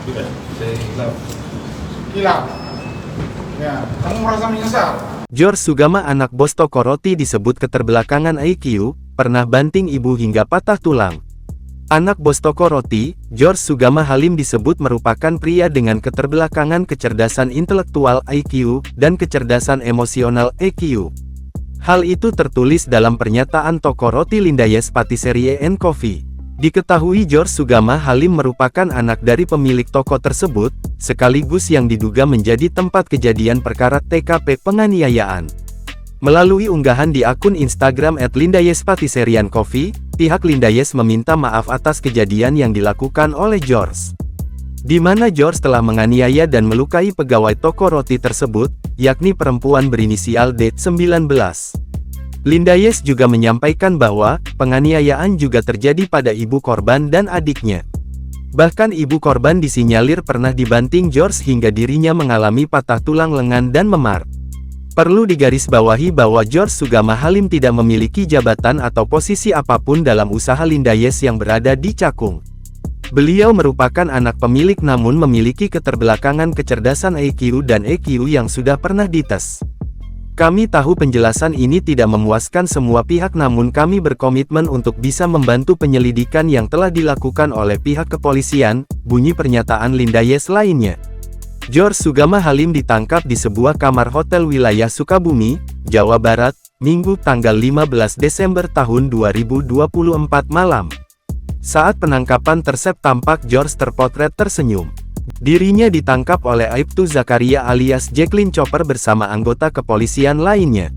Tidak, saya hilaf. Hilang. Ya, kamu merasa menyesal? George Sugama, anak bos toko roti, disebut keterbelakangan IQ, pernah banting ibu hingga patah tulang. Anak bos toko roti, George Sugama Halim, disebut merupakan pria dengan keterbelakangan kecerdasan intelektual IQ dan kecerdasan emosional EQ. Hal itu tertulis dalam pernyataan toko roti Lindayes Patisserie and Coffee. Diketahui George Sugama Halim merupakan anak dari pemilik toko tersebut, sekaligus yang diduga menjadi tempat kejadian perkara TKP penganiayaan. Melalui unggahan di akun Instagram @Lindayes Patisserie and Coffee, pihak Lindayes meminta maaf atas kejadian yang dilakukan oleh George, di mana George telah menganiaya dan melukai pegawai toko roti tersebut, yakni perempuan berinisial D19. Lindayes juga menyampaikan bahwa penganiayaan juga terjadi pada ibu korban dan adiknya. Bahkan ibu korban disinyalir pernah dibanting George hingga dirinya mengalami patah tulang lengan dan memar. Perlu digarisbawahi bahwa George Sugama Halim tidak memiliki jabatan atau posisi apapun dalam usaha Lindayes yang berada di Cakung. Beliau merupakan anak pemilik namun memiliki keterbelakangan kecerdasan IQ dan EQ yang sudah pernah dites. Kami tahu penjelasan ini tidak memuaskan semua pihak, namun kami berkomitmen untuk bisa membantu penyelidikan yang telah dilakukan oleh pihak kepolisian, bunyi pernyataan Lindayes lainnya. George Sugama Halim ditangkap di sebuah kamar hotel wilayah Sukabumi, Jawa Barat, Minggu tanggal 15 Desember tahun 2024 malam. Saat penangkapan tampak George terpotret tersenyum. Dirinya ditangkap oleh Aibtu Zakaria alias Jacqueline Chopper bersama anggota kepolisian lainnya.